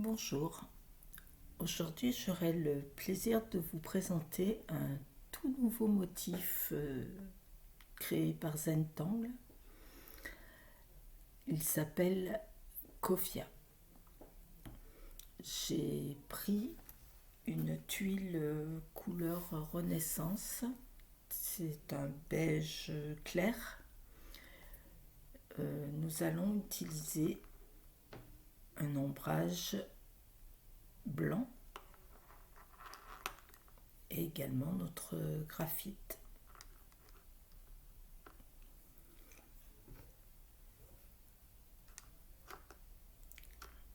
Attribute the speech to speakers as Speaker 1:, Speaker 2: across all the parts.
Speaker 1: Bonjour, aujourd'hui j'aurai le plaisir de vous présenter un tout nouveau motif créé par Zentangle. Il s'appelle Koffia. J'ai pris une tuile couleur Renaissance, c'est un beige clair. Nous allons utiliser un ombrage blanc et également notre graphite.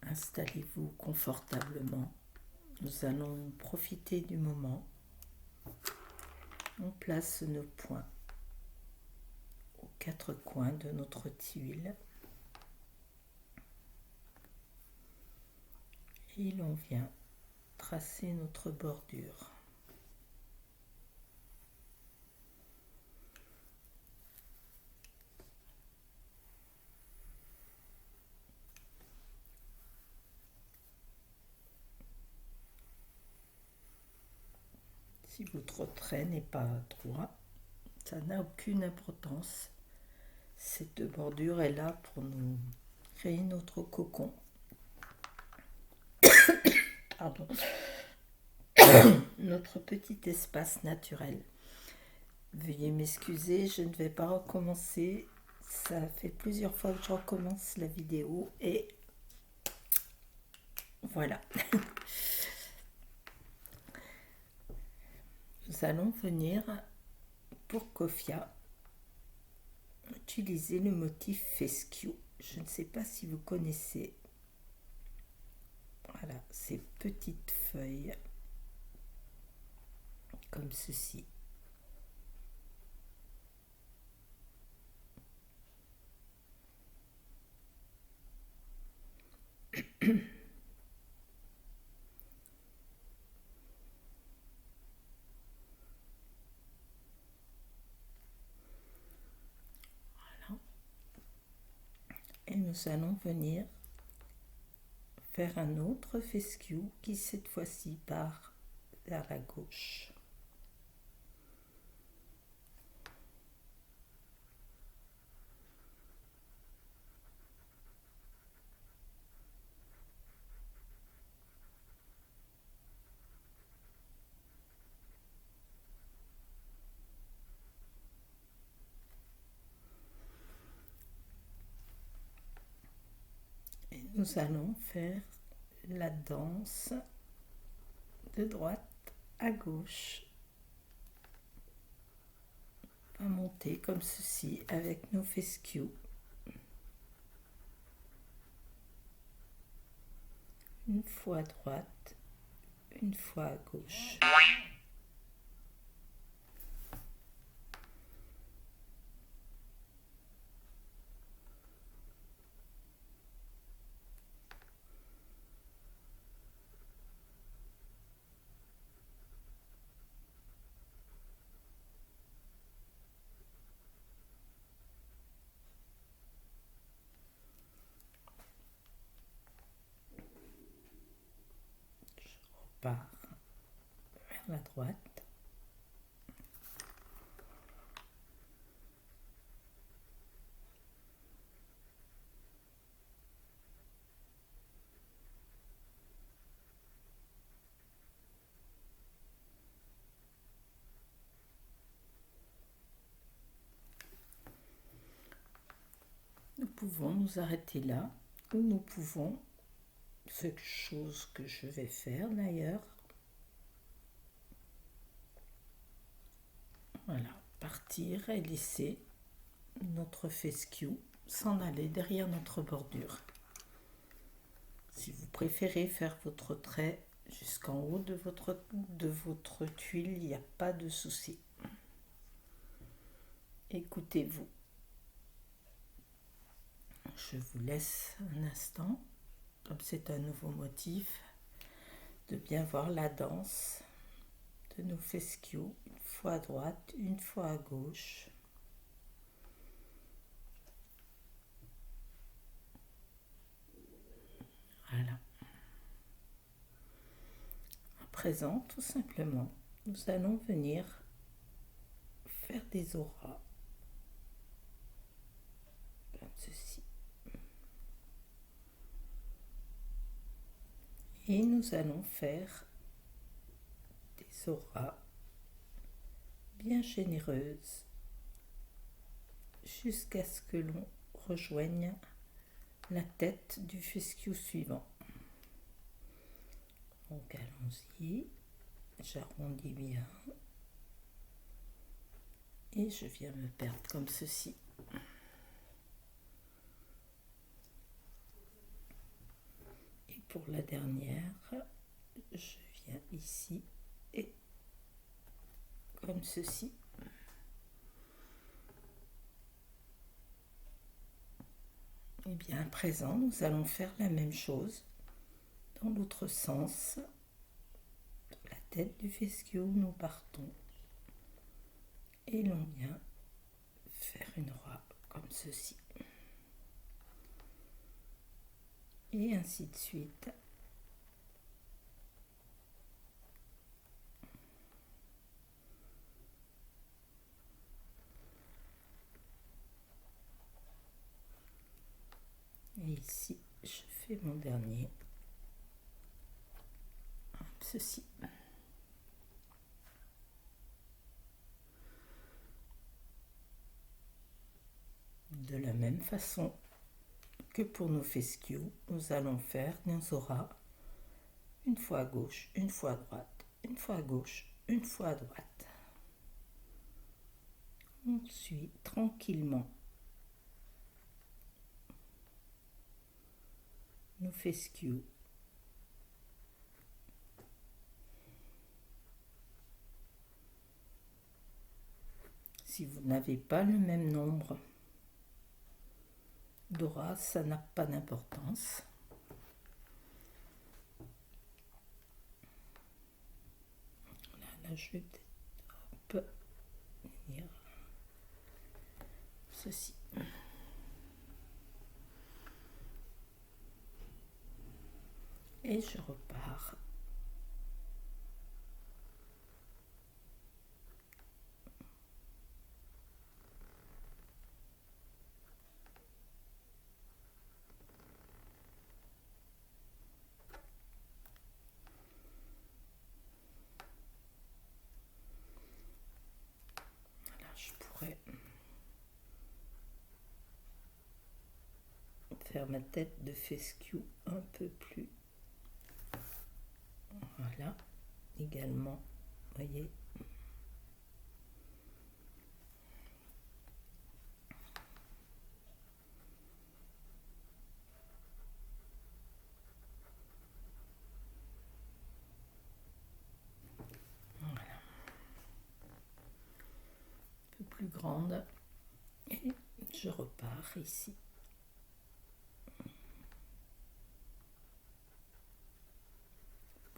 Speaker 1: Installez-vous confortablement. Nous allons profiter du moment. On place nos points aux quatre coins de notre tuile et l'on vient tracer notre bordure. Si votre trait n'est pas droit, ça n'a aucune importance. Cette bordure est là pour nous créer notre cocon. Pardon. Notre petit espace naturel. Veuillez m'excuser, je ne vais pas recommencer. Ça fait plusieurs fois que je recommence la vidéo et voilà. Nous allons venir pour Koffia utiliser le motif fescue. Je ne sais pas si vous connaissez. Voilà, ces petites feuilles comme ceci. Voilà. Et nous allons venir faire un autre fescue qui cette fois-ci part vers la gauche. Et nous allons faire la danse de droite à gauche. On va monter comme ceci avec nos fescue. Une fois à droite, une fois à gauche. Part vers la droite. Nous pouvons nous arrêter là ou nous pouvons, c'est chose que je vais faire d'ailleurs, voilà, partir et laisser notre fescue s'en aller derrière notre bordure. Si vous préférez faire votre trait jusqu'en haut de votre tuile, il n'y a pas de souci. Écoutez-vous. Je vous laisse un instant, comme c'est un nouveau motif, de bien voir la danse de nos fescue, une fois à droite, une fois à gauche. Voilà. présent, tout simplement, nous allons venir faire des auras, comme ceci. Et nous allons faire des auras bien généreuses jusqu'à ce que l'on rejoigne la tête du fescue suivant. Donc allons-y, j'arrondis bien et je viens me perdre comme ceci. Et pour la dernière, je viens ici et comme ceci. Et bien à présent, nous allons faire la même chose dans l'autre sens. De la tête du fescue, nous partons et l'on vient faire une roue comme ceci. Et ainsi de suite. Et ici, je fais mon dernier. Ceci. De la même façon que pour nos fescue, nous allons faire nos auras une fois à gauche, une fois à droite, une fois à gauche, une fois à droite. On suit tranquillement nos fescue. Si vous n'avez pas le même nombre d'auras, ça n'a pas d'importance. Là, je vais peut-être venir ceci. Et je repars. Là, je pourrais faire ma tête de fescue un peu plus. Voilà, également, voyez. Voilà. Un peu plus grande. Et je repars ici.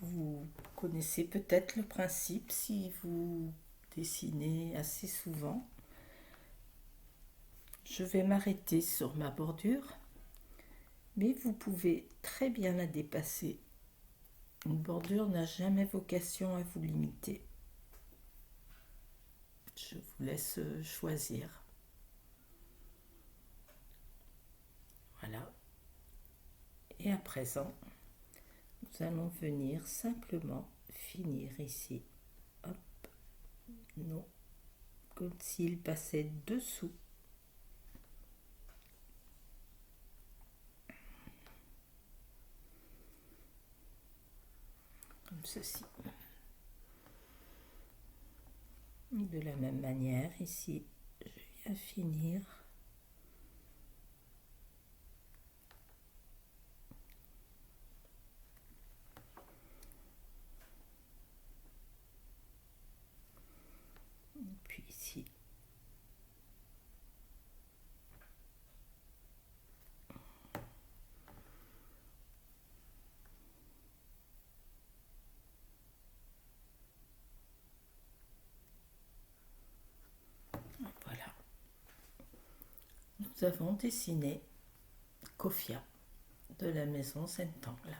Speaker 1: Vous connaissez peut-être le principe si vous dessinez assez souvent. Je vais m'arrêter sur ma bordure, mais vous pouvez très bien la dépasser. Une bordure n'a jamais vocation à vous limiter. Je vous laisse choisir. Voilà. Et à présent, nous allons venir simplement finir ici. Hop. Non. Comme s'il passait dessous. Comme ceci. De la même manière, ici, je viens finir. Et puis ici. Voilà. Nous avons dessiné Kofia de la maison Zentangle.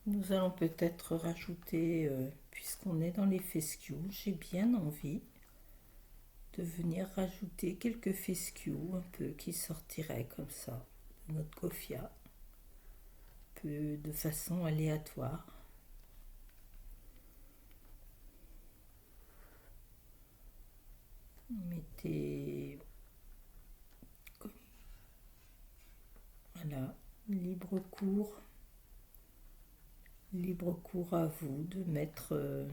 Speaker 1: Nous allons peut-être rajouter, puisqu'on est dans les fescues, j'ai bien envie de venir rajouter quelques fescues un peu qui sortiraient comme ça de notre gofia, un peu de façon aléatoire. Mettez, voilà, libre cours à vous de mettre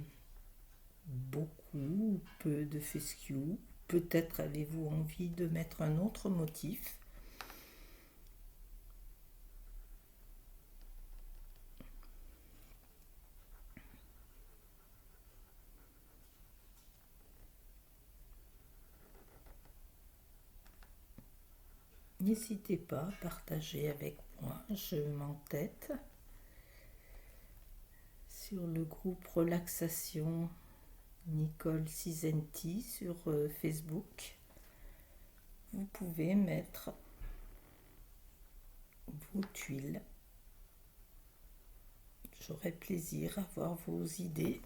Speaker 1: beaucoup ou peu de fescue. Peut-être avez-vous envie de mettre un autre motif. N'hésitez pas à partager avec moi, je m'entête sur le groupe Relaxation Nicole Cisenti sur Facebook. Vous pouvez mettre vos tuiles. J'aurai plaisir à voir vos idées.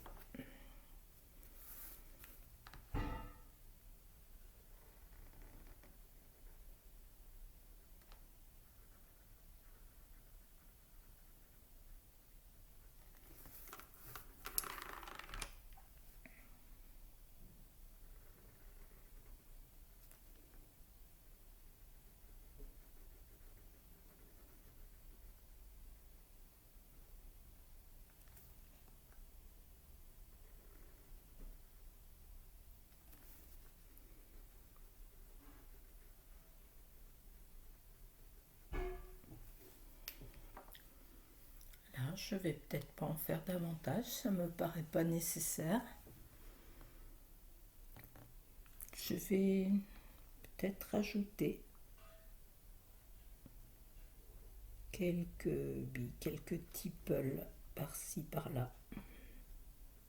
Speaker 1: Là, je vais peut-être pas en faire davantage, ça me paraît pas nécessaire. Je vais peut-être rajouter quelques tiples par-ci par-là,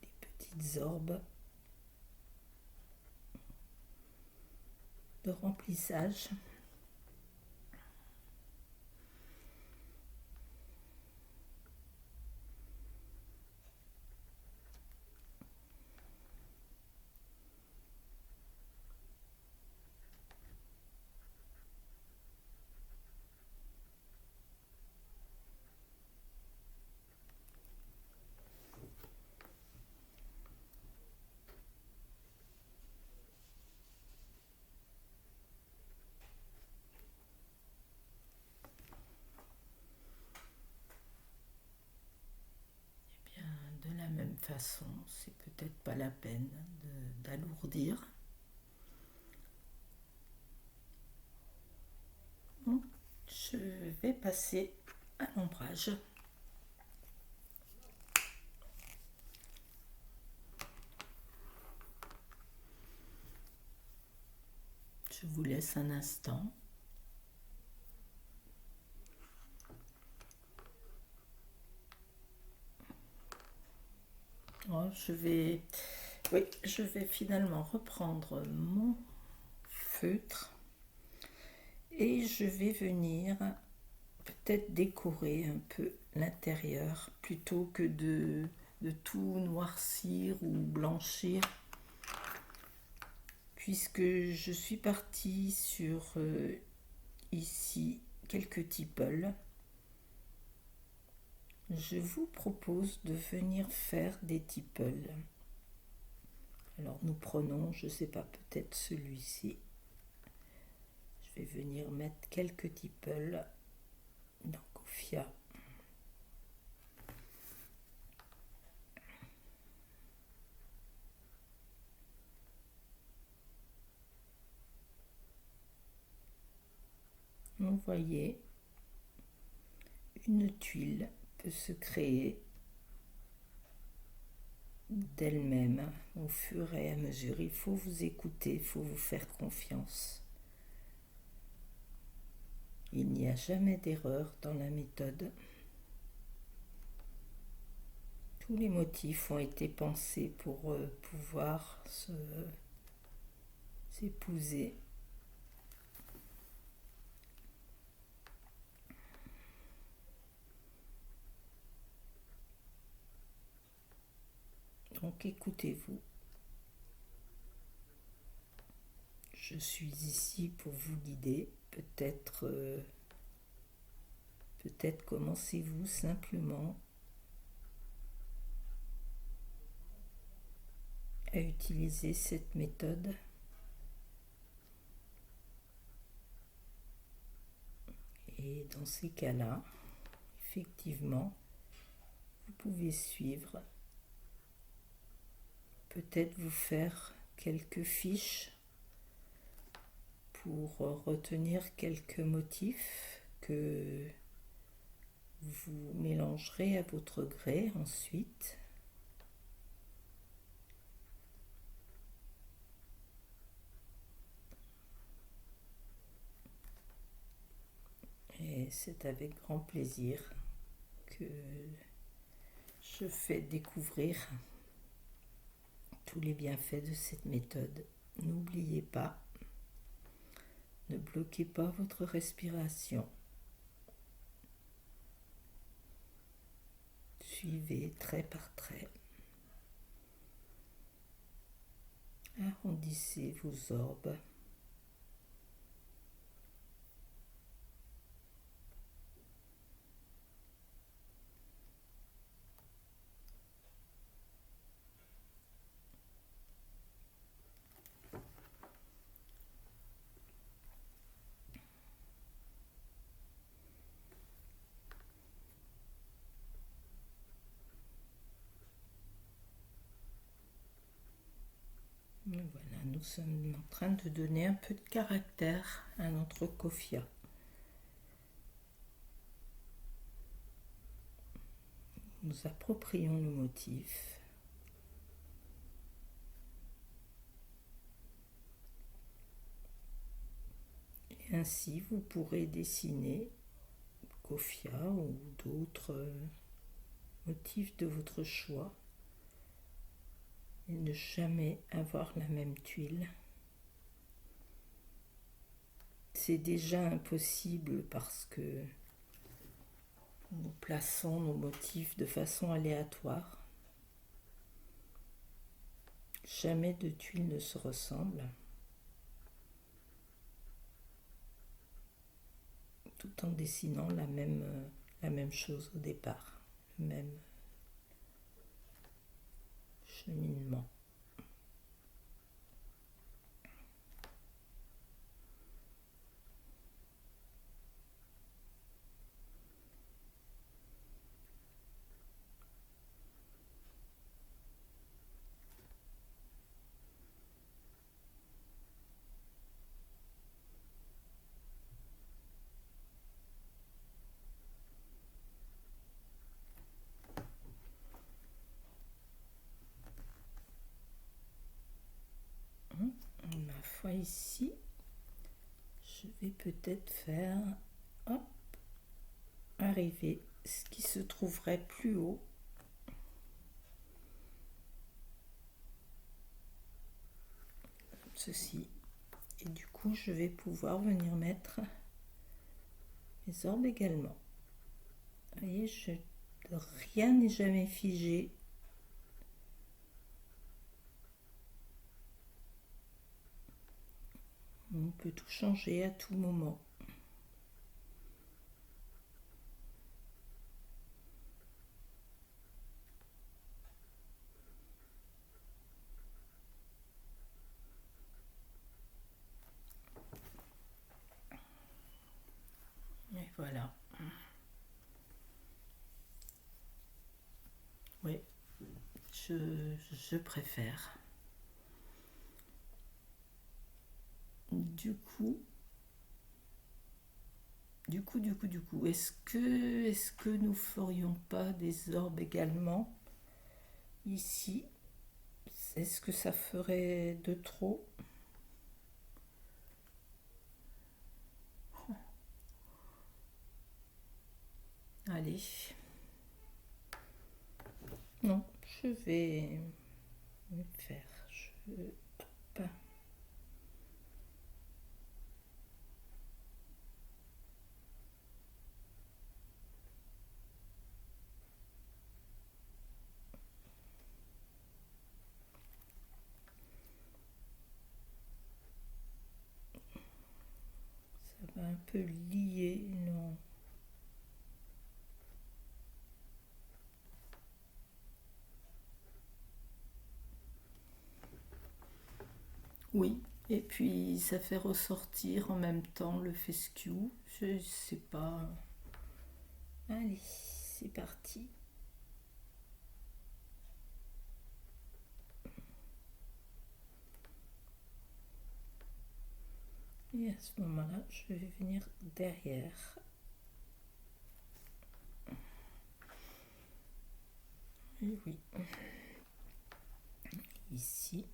Speaker 1: des petites orbes de remplissage. De la même façon, c'est peut-être pas la peine d'alourdir. Bon, je vais passer à l'ombrage. Je vous laisse un instant. Oh, je vais finalement reprendre mon feutre et je vais venir peut-être décorer un peu l'intérieur plutôt que de tout noircir ou blanchir, puisque je suis partie sur ici quelques tiples. Je vous propose de venir faire des tiples. Alors nous prenons, je ne sais pas, peut-être celui-ci. Je vais venir mettre quelques tiples dans Gofia. Vous voyez, une tuile peut se créer d'elle-même au fur et à mesure. Il faut vous écouter, il faut vous faire confiance. Il n'y a jamais d'erreur dans la méthode. Tous les motifs ont été pensés pour pouvoir s'épouser. Donc écoutez-vous. Je suis ici pour vous guider. Peut-être commencez-vous simplement à utiliser cette méthode. Et dans ces cas-là, effectivement, vous pouvez suivre, peut-être vous faire quelques fiches pour retenir quelques motifs que vous mélangerez à votre gré ensuite. Et c'est avec grand plaisir que je fais découvrir tous les bienfaits de cette méthode. N'oubliez pas, ne bloquez pas votre respiration. Suivez trait par trait. Arrondissez vos orbes. Voilà, nous sommes en train de donner un peu de caractère à notre koffia. Nous approprions le motif. Et ainsi, vous pourrez dessiner koffia ou d'autres motifs de votre choix et ne jamais avoir la même tuile. C'est déjà impossible parce que nous plaçons nos motifs de façon aléatoire. Jamais deux tuiles ne se ressemblent, tout en dessinant la même chose au départ, le même cheminement. Ma foi ici, je vais peut-être faire arriver ce qui se trouverait plus haut. Ceci. Et du coup, je vais pouvoir venir mettre mes orbes également. Vous voyez, rien n'est jamais figé. On peut tout changer à tout moment. Et voilà. Oui, je préfère. Du coup, est-ce que nous ferions pas des orbes également ici? Est-ce que ça ferait de trop? Allez. Non, je vais faire. Hop. peu lié, non. Oui, et puis ça fait ressortir en même temps le fescue. Je sais pas. Allez, c'est parti. Et à ce moment-là, je vais venir derrière. Et oui. Ici.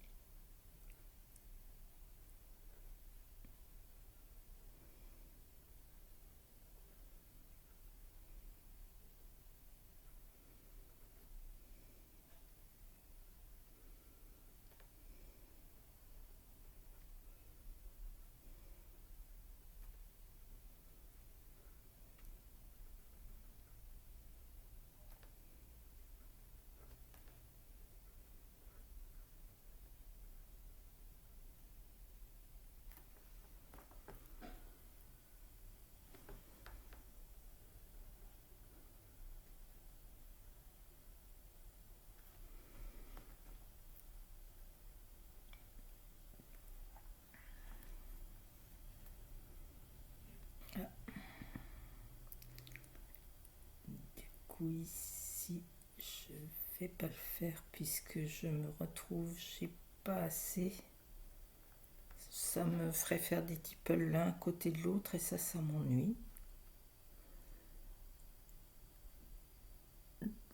Speaker 1: Ah. Du coup, ici, je vais pas le faire puisque je me retrouve, j'ai pas assez. Ça me ferait faire des tipples l'un à côté de l'autre et ça m'ennuie.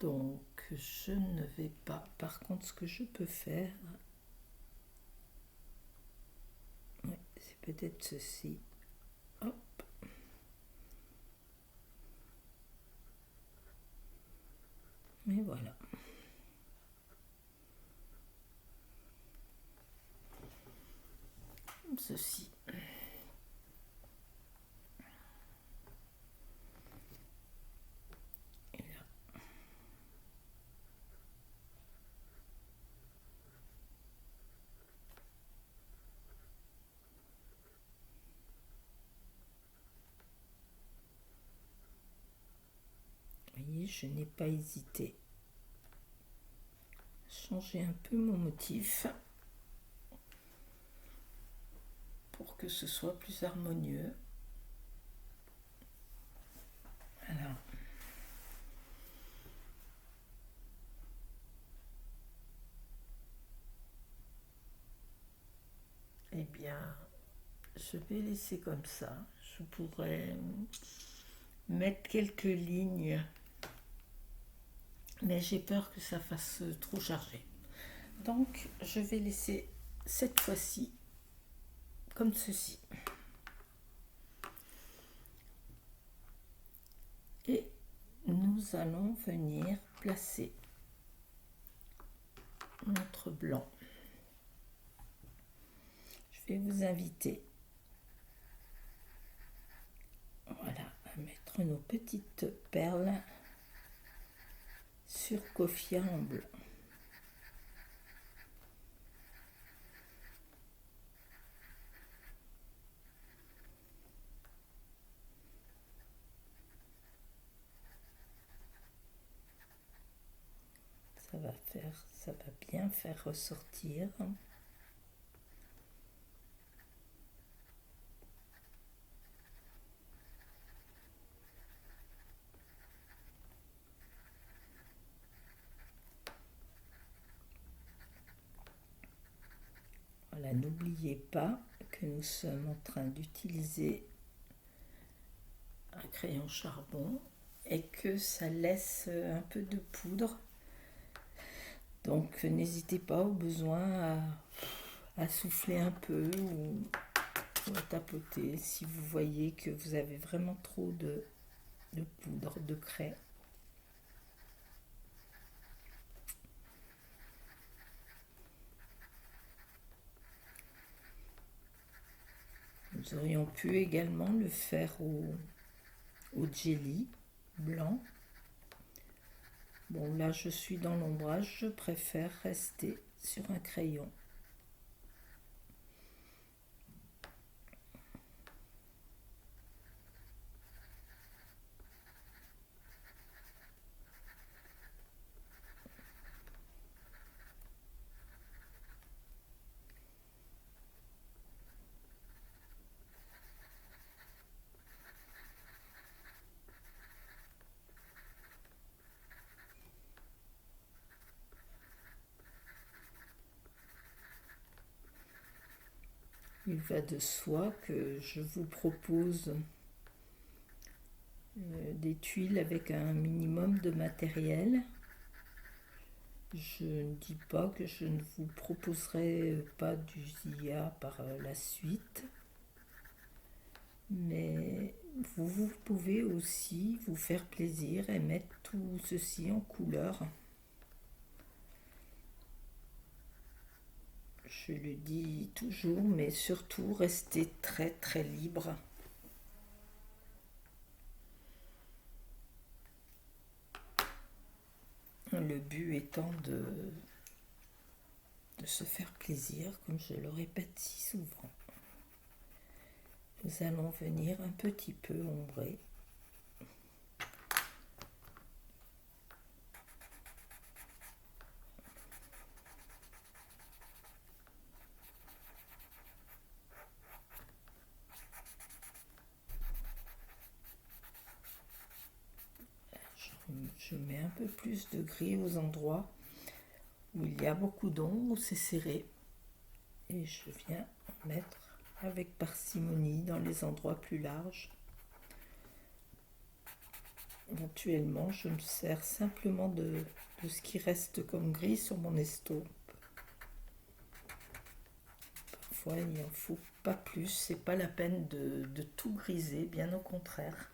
Speaker 1: Donc, je ne vais pas. Par contre, ce que je peux faire, ouais, c'est peut-être ceci. Hop. Et voilà. Ceci. Et là. Vous voyez, je n'ai pas hésité. Changer un peu mon motif pour que ce soit plus harmonieux. Alors, eh bien, je vais laisser comme ça. Je pourrais mettre quelques lignes, mais j'ai peur que ça fasse trop chargé. Donc, je vais laisser cette fois-ci comme ceci. Et nous allons venir placer notre blanc. Je vais vous inviter, voilà, à mettre nos petites perles sur Kofia en blanc. Ça va bien faire ressortir. Voilà, n'oubliez pas que nous sommes en train d'utiliser un crayon charbon et que ça laisse un peu de poudre. Donc n'hésitez pas au besoin à souffler un peu ou à tapoter si vous voyez que vous avez vraiment trop de poudre, de craie. Nous aurions pu également le faire au jelly blanc. Bon, là je suis dans l'ombrage, je préfère rester sur un crayon. Il va de soi que je vous propose des tuiles avec un minimum de matériel. Je ne dis pas que je ne vous proposerai pas du ZIA par la suite, mais vous pouvez aussi vous faire plaisir et mettre tout ceci en couleur. Je le dis toujours, mais surtout restez très très libre. Le but étant de se faire plaisir, comme je le répète si souvent. Nous allons venir un petit peu ombrer. Je mets un peu plus de gris aux endroits où il y a beaucoup d'ombre, où c'est serré. Et je viens en mettre avec parcimonie dans les endroits plus larges. Éventuellement, je me sers simplement de ce qui reste comme gris sur mon estompe. Parfois, il n'en faut pas plus, c'est pas la peine de tout griser, bien au contraire.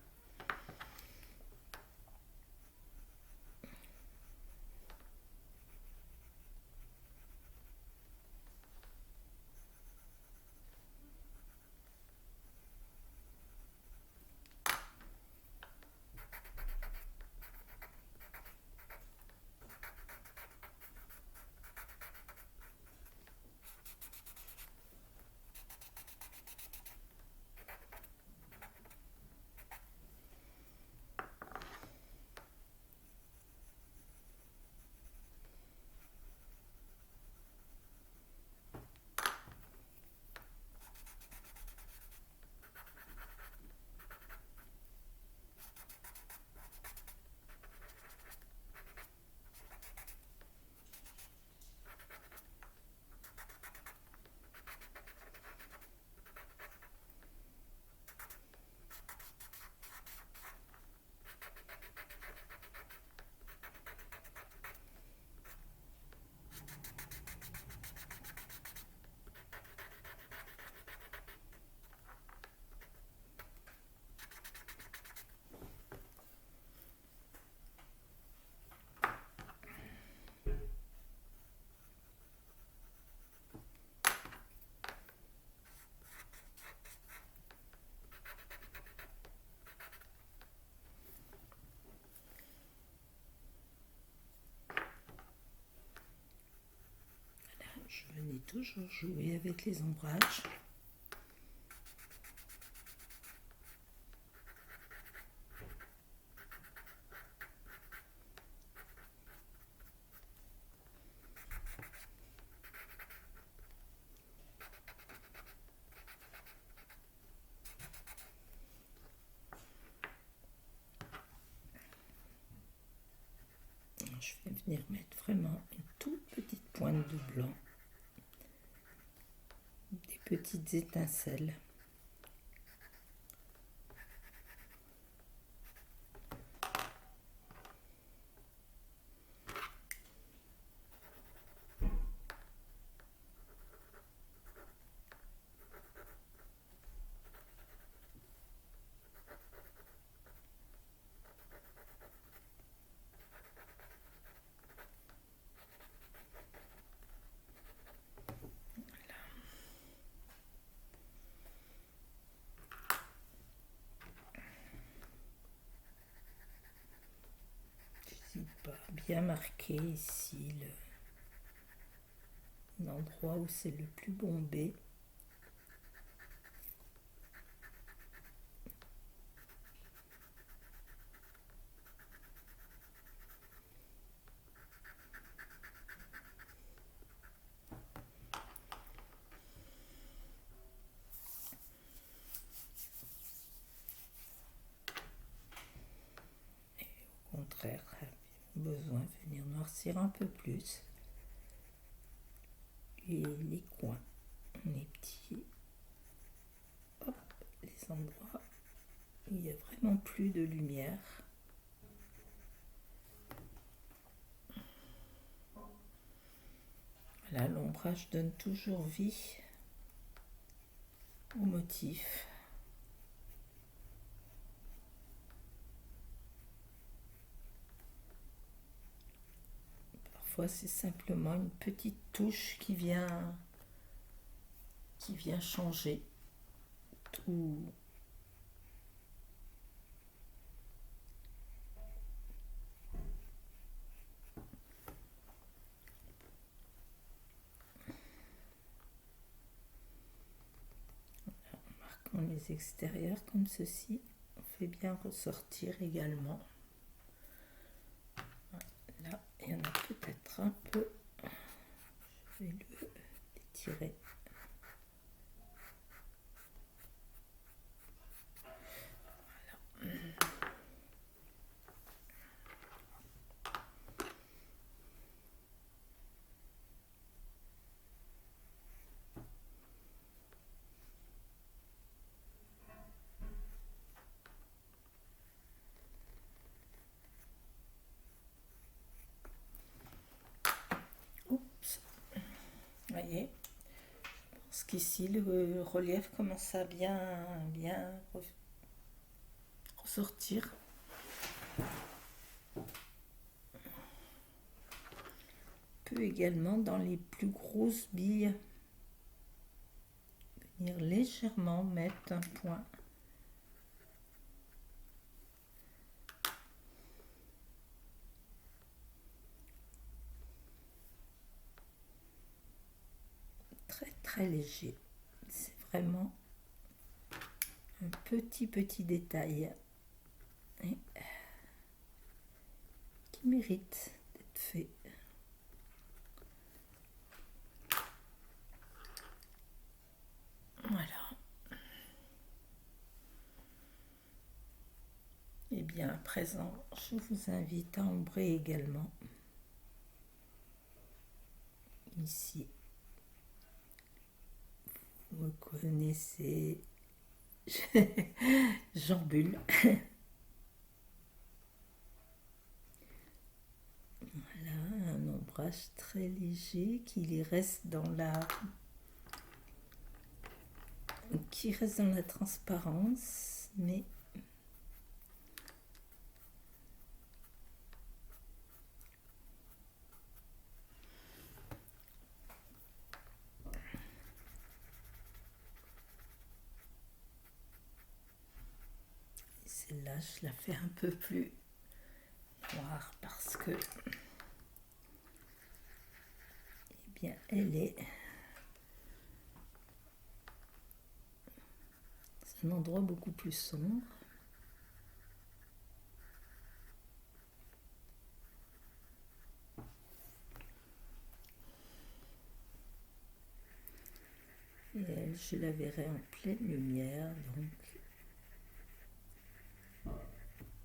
Speaker 1: Je venais toujours jouer avec les ombrages. Je vais venir mettre vraiment une toute petite pointe de blanc, des petites étincelles. Pas bien marqué ici l'endroit où c'est le plus bombé. Et au contraire, besoin de venir noircir un peu plus et les coins, les petits endroits où il n'y a vraiment plus de lumière. Voilà, l'ombrage donne toujours vie au motif. Parfois c'est simplement une petite touche qui vient changer tout. En marquant les extérieurs comme ceci, on fait bien ressortir également. Là, il y en a peut-être un peu. Je vais l'étirer. Oups. Voyez, je pense qu'ici le relief commence à bien ressortir. On peut également dans les plus grosses billes venir légèrement mettre un point. Très léger. C'est vraiment un petit détail et qui mérite d'être fait. Voilà. Et bien à présent, je vous invite à ombrer également ici. Vous connaissez, j'ambule. Voilà, un ombrage très léger qui reste dans la transparence, mais celle-là, je la fais un peu plus noire parce que, eh bien, c'est un endroit beaucoup plus sombre. Et elle, je la verrai en pleine lumière, donc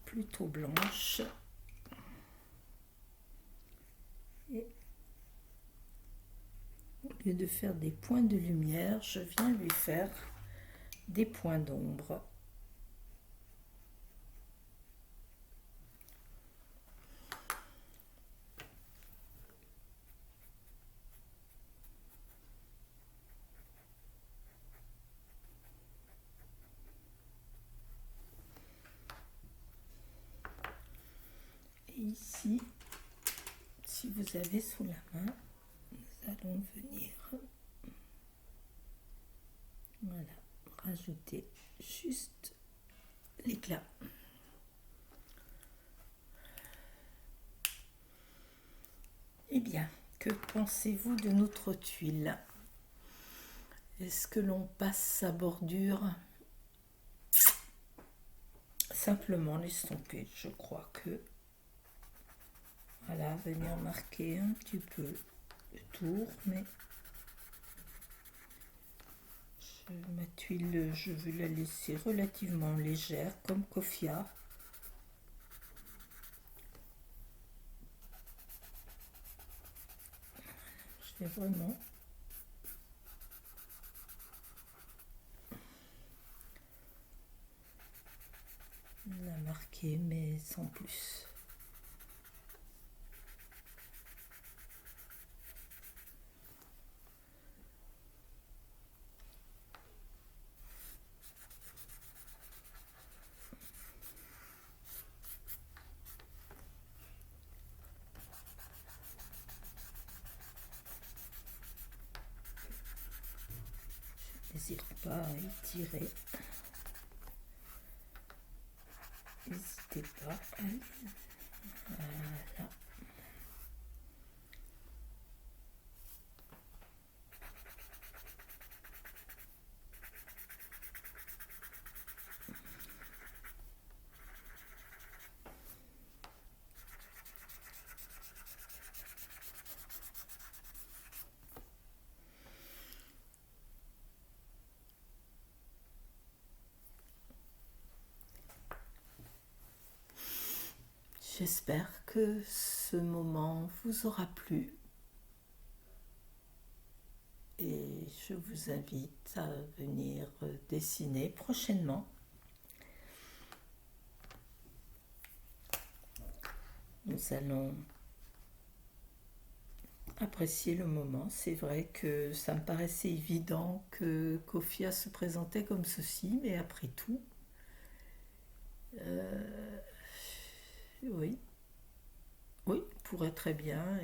Speaker 1: plutôt blanche. Et au lieu de faire des points de lumière, je viens lui faire des points d'ombre. Et ici, si vous avez sous la main, nous allons venir, voilà, rajouter juste l'éclat. Eh bien, que pensez-vous de notre tuile? Est-ce que l'on passe sa bordure? Simplement l'estomper, je crois que, voilà, venir marquer un petit peu le tour, mais ma tuile, je vais la laisser relativement légère, comme Kofia. Je vais vraiment remarquer, mais sans plus. N'hésite pas à étirer. N'hésitez pas à... Voilà. J'espère que ce moment vous aura plu et je vous invite à venir dessiner prochainement. Nous allons apprécier le moment. C'est vrai que ça me paraissait évident que Kofia se présentait comme ceci, mais après tout, oui, pourrait très bien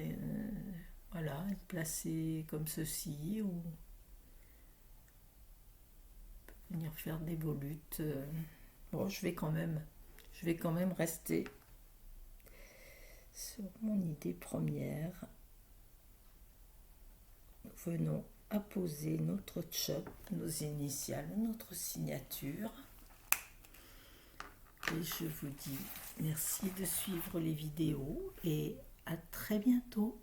Speaker 1: voilà, être placé comme ceci ou venir faire des volutes. Bon, je vais quand même rester sur mon idée première. Venons apposer notre chop, nos initiales, notre signature. Et je vous dis merci de suivre les vidéos et à très bientôt.